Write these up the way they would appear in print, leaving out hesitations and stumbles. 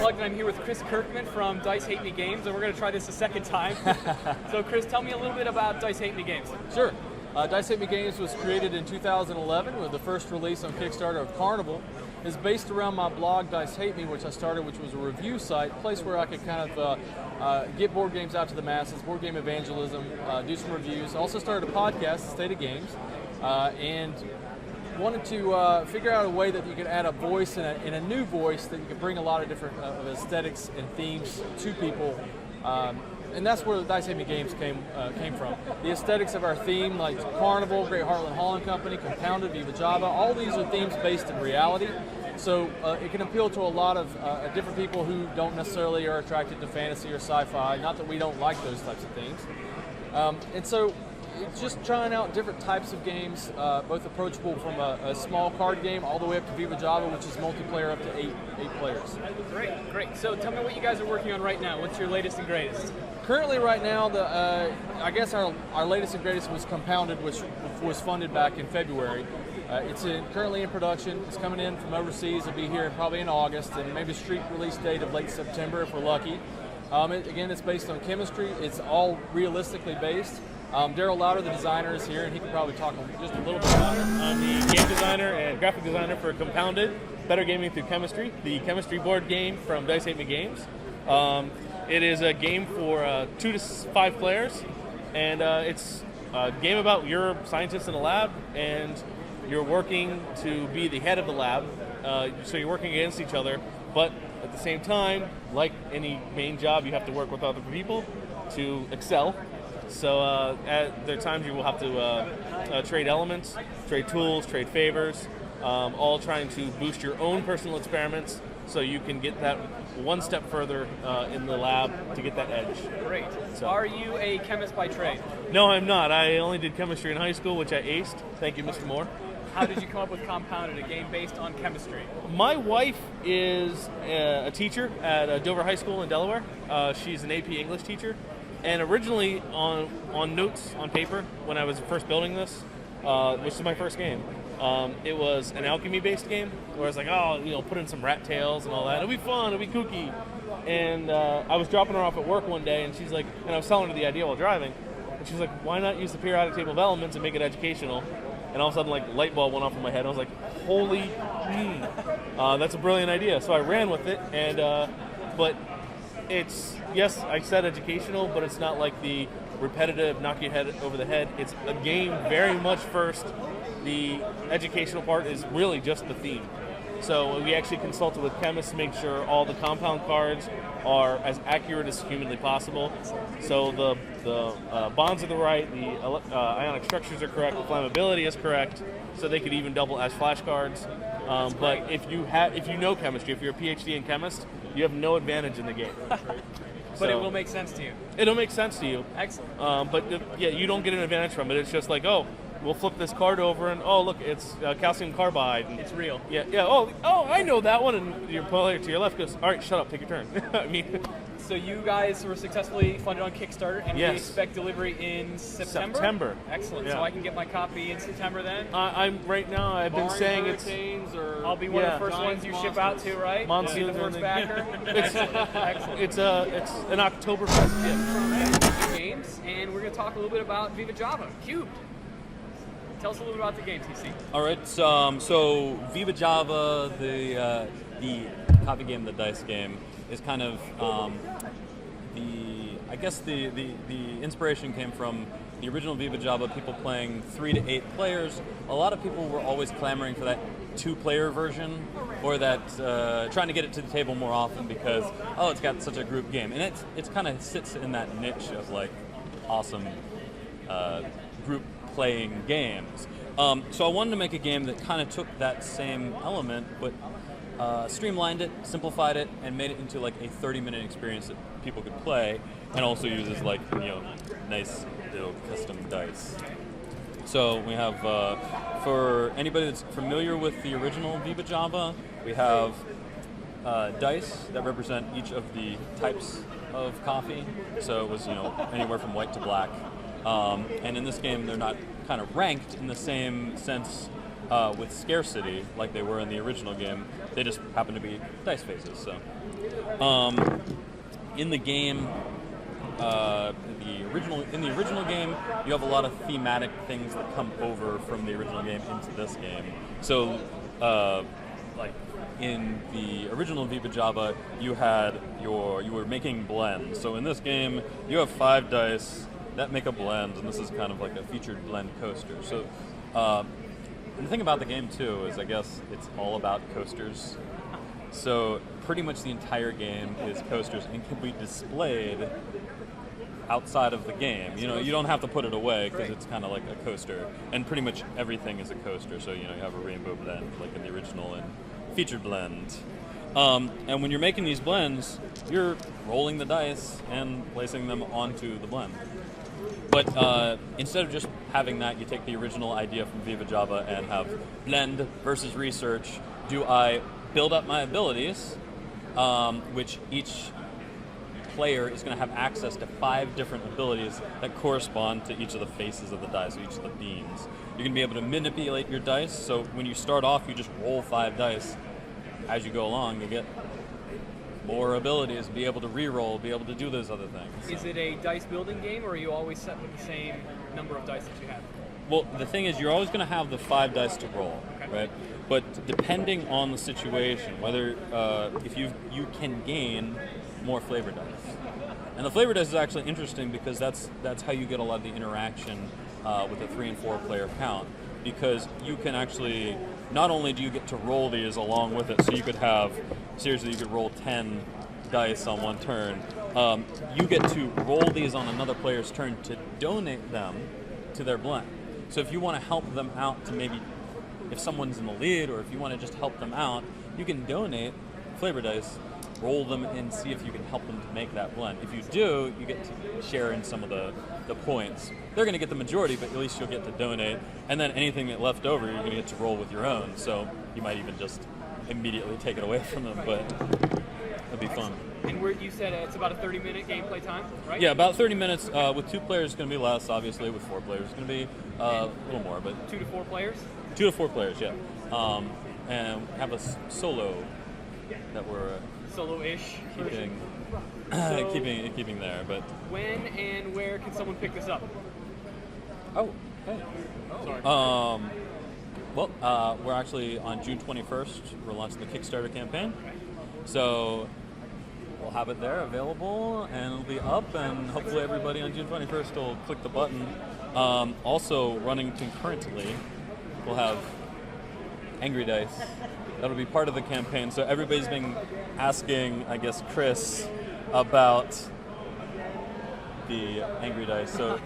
Unplugged, and I'm here with Chris Kirkman from Dice Hate Me Games, and we're going to try this a second time. So Chris, tell me a little bit about Dice Hate Me Games. Sure. Dice Hate Me Games was created in 2011 with the first release on Kickstarter of Carnival. It's based around my blog, Dice Hate Me, which I started, which was a review site, a place where I could kind of get board games out to the masses, board game evangelism, do some reviews. I also started a podcast, State of Games, and wanted to figure out a way that you could add a voice and a new voice that you could bring a lot of different aesthetics and themes to people. And that's where the Dice Hate Me Games came from. The aesthetics of our theme, like Carnival, Great Heartland Hauling Company, Compounded, VivaJava, all these are themes based in reality. So it can appeal to a lot of different people who don't necessarily are attracted to fantasy or sci-fi. Not that we don't like those types of things. And so it's just trying out different types of games, both approachable from a small card game all the way up to VivaJava, which is multiplayer up to eight players. Great. So tell me what you guys are working on right now. What's your latest and greatest? Currently, right now, I guess our latest and greatest was Compounded, which was funded back in February. It's currently in production. It's coming in from overseas. It'll be here probably in August, and maybe a street release date of late September if we're lucky. Again, it's based on chemistry. It's all realistically based. Darrell Louder, the designer, is here, and he can probably talk just a little bit about it. I'm the game designer and graphic designer for Compounded, Better Gaming Through Chemistry, the chemistry board game from Dice Hate Me Games. It is a game for 2 to 5 players, and it's a game about you're a scientist in a lab, and you're working to be the head of the lab, so you're working against each other, but at the same time, like any main job, you have to work with other people to excel. So there are times you will have to trade elements, trade tools, trade favors, all trying to boost your own personal experiments so you can get that one step further in the lab to get that edge. Great. So. Are you a chemist by trade? No, I'm not. I only did chemistry in high school, which I aced. Thank you, Mr. Moore. How did you come up with Compounded, a game based on chemistry? My wife is a teacher at Dover High School in Delaware. She's an AP English teacher. And originally, on notes on paper, when I was first building this, which is my first game, it was an alchemy-based game where I was like, put in some rat tails and all that. It'll be fun. It'll be kooky. And I was dropping her off at work one day, and she's like, and I was telling her the idea while driving, and she's like, why not use the periodic table of elements and make it educational? And all of a sudden, like, light bulb went off in my head. I was like, holy, that's a brilliant idea. So I ran with it, and but it's, yes, I said educational, but it's not like the repetitive knock your head over the head. It's a game very much first. The educational part is really just the theme. So we actually consulted with chemists to make sure all the compound cards are as accurate as humanly possible. So the bonds are the right, the ionic structures are correct, the flammability is correct, so they could even double as flashcards. But if you know chemistry, if you're a PhD in chemist, you have no advantage in the game. But it will make sense to you. It'll make sense to you. Excellent. But you don't get an advantage from it. It's just like, we'll flip this card over, and look, it's calcium carbide. And it's real. Yeah. Oh, I know that one. And your player to your left goes, all right, shut up, take your turn. I mean. So you guys were successfully funded on Kickstarter, and yes. We expect delivery in September? September. Excellent. Yeah. So I can get my copy in September then? I'm right now. I've been saying I'll be one of the first ones you ship out to, right? Monsoon. The first backer. Excellent. It's an Oktoberfest gift. Games, and we're going to talk a little bit about VivaJava, Cubed. Tell us a little bit about the games, TC. All right, so VivaJava, the copy game, the dice game, is kind of the inspiration came from the original VivaJava, people playing 3 to 8 players. A lot of people were always clamoring for that 2-player version, or that trying to get it to the table more often because it's got such a group game, and it's kind of sits in that niche of like awesome group playing games. So I wanted to make a game that kind of took that same element, but streamlined it, simplified it, and made it into like a 30-minute experience that people could play, and also uses like nice little custom dice. So we have, for anybody that's familiar with the original VivaJava, we have dice that represent each of the types of coffee. So it was anywhere from white to black. And in this game, they're not kind of ranked in the same sense with scarcity, like they were in the original game. They just happen to be dice phases. So, in the game, in the original game, you have a lot of thematic things that come over from the original game into this game. So, like in the original VivaJava, you were making blends. So in this game, you have 5 dice that make a blend, and this is kind of like a featured blend coaster. So, and the thing about the game too is, I guess it's all about coasters. So pretty much the entire game is coasters and can be displayed outside of the game. You know, you don't have to put it away because it's kind of like a coaster, and pretty much everything is a coaster. So, you know, you have a rainbow blend like in the original and featured blend. And when you're making these blends, you're rolling the dice and placing them onto the blend. But instead of just having that, you take the original idea from VivaJava and have blend versus research. Do I build up my abilities, which each player is going to have access to 5 different abilities that correspond to each of the faces of the dice, or each of the beans. You're going to be able to manipulate your dice, so when you start off, you just roll 5 dice. As you go along, you get more abilities, be able to re-roll, be able to do those other things. Is it a dice building game, or are you always set with the same number of dice that you have? Well, the thing is, you're always going to have the 5 dice to roll, right? But depending on the situation, whether if you can gain more flavor dice, and the flavor dice is actually interesting because that's how you get a lot of the interaction with a 3 and 4 player count, because you can actually, not only do you get to roll these along with it, so you could have, seriously, you could roll 10 dice on one turn. You get to roll these on another player's turn to donate them to their blend. So if you want to help them out to maybe, if someone's in the lead, or if you want to just help them out, you can donate flavor dice, roll them, and see if you can help them to make that blend. If you do, you get to share in some of the points. They're going to get the majority, but at least you'll get to donate. And then anything that left over, you're going to get to roll with your own. So you might even just immediately take it away from them, but it'll be fun. And you said it's about a 30-minute gameplay time, right? Yeah, about 30 minutes. With 2 players, it's going to be less, obviously. With 4 players, it's going to be a little more. But 2 to 4 players? 2 to 4 players, yeah. And have a solo that we're solo-ish keeping so, keeping there. But when and where can someone pick this up? Oh, hey. Sorry. Well, we're actually on June 21st. We're launching the Kickstarter campaign, so we'll have it there available, and it'll be up, and hopefully everybody on June 21st will click the button. Also running concurrently, we'll have Angry Dice. That'll be part of the campaign. So everybody's been asking, I guess, Chris about the Angry Dice. So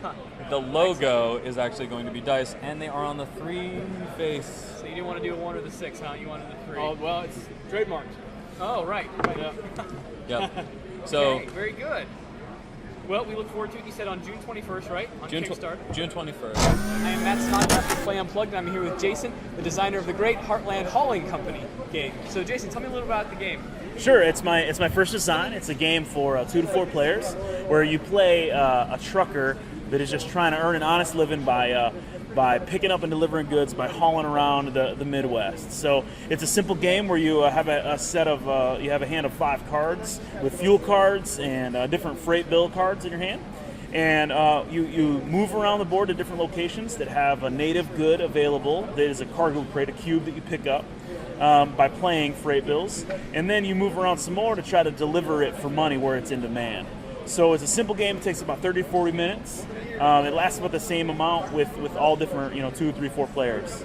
the logo is actually going to be dice, and they are on the 3 face. So you didn't want to do a 1 or the 6, huh? You wanted the 3. Oh, well, it's trademarked. Oh, right. Yeah. Yep. So okay, very good. Well, we look forward to it. You said on June 21st, right? On Kickstarter. June 21st. I am Matt Snodgrass with Play Unplugged, and I'm here with Jason, the designer of the Great Heartland Hauling Company game. So, Jason, tell me a little about the game. Sure, it's my first design. It's a game for 2 to 4 players where you play a trucker that is just trying to earn an honest living by picking up and delivering goods, by hauling around the Midwest. So it's a simple game where you have you have a hand of 5 cards with fuel cards and different freight bill cards in your hand. And you move around the board to different locations that have a native good available that is a cargo crate, a cube that you pick up by playing freight bills. And then you move around some more to try to deliver it for money where it's in demand. So it's a simple game. It takes about 30 to 40 minutes. It lasts about the same amount with all different, 2, 3, 4 players.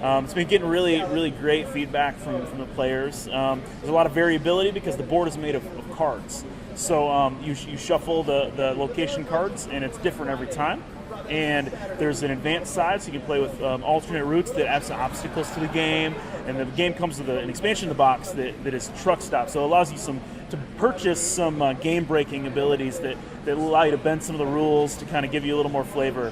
It's been getting really, really great feedback from the players. There's a lot of variability because the board is made of cards. So you shuffle the location cards, and it's different every time. And there's an advanced side, so you can play with alternate routes that add some obstacles to the game. And the game comes with an expansion in the box that is truck stop, so it allows you to purchase some game-breaking abilities that allow you to bend some of the rules to kind of give you a little more flavor.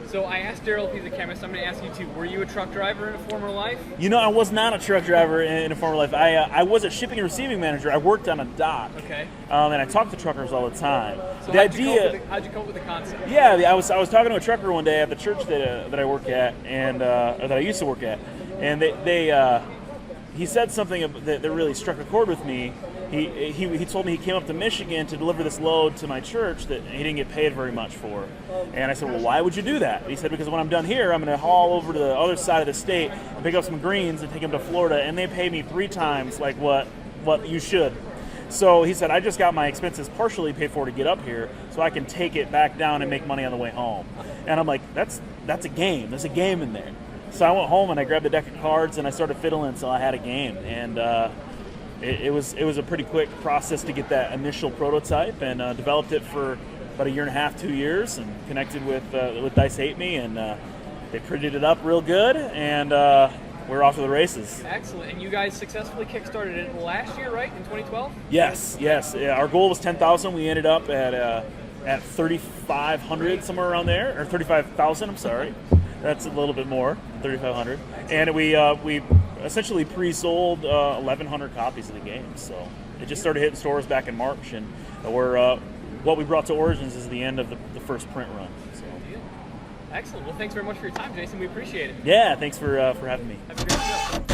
So So I asked Darrell if he's a chemist. I'm going to ask you too. Were you a truck driver in a former life? You know, I was not a truck driver in a former life. I was a shipping and receiving manager. I worked on a dock. Okay. And I talked to truckers all the time. So The how'd idea. you come up with the concept? Yeah, I was talking to a trucker one day at the church that I work at, and or that I used to work at, and he said something that really struck a chord with me. He told me he came up to Michigan to deliver this load to my church that he didn't get paid very much for. And I said, well, why would you do that? He said, because when I'm done here, I'm going to haul over to the other side of the state and pick up some greens and take them to Florida, and they pay me 3 times like what you should. So he said, I just got my expenses partially paid for to get up here, so I can take it back down and make money on the way home. And I'm like, that's a game. There's a game in there. So I went home and I grabbed a deck of cards and I started fiddling until I had a game. And it was a pretty quick process to get that initial prototype, and developed it for about 1.5 years, 2 years, and connected with Dice Hate Me, and they printed it up real good, and we're off to the races. Excellent. And you guys successfully kickstarted it last year, right? In 2012? Yes. Yeah, our goal was 10,000. We ended up at 3,500, somewhere around there, or 35,000. I'm sorry. That's a little bit more, 3,500. And we essentially pre-sold 1,100 copies of the game. So it just started hitting stores back in March, and what we brought to Origins is the end of the first print run. So. Excellent. Well, thanks very much for your time, Jason. We appreciate it. Yeah, thanks for having me. Have a great show.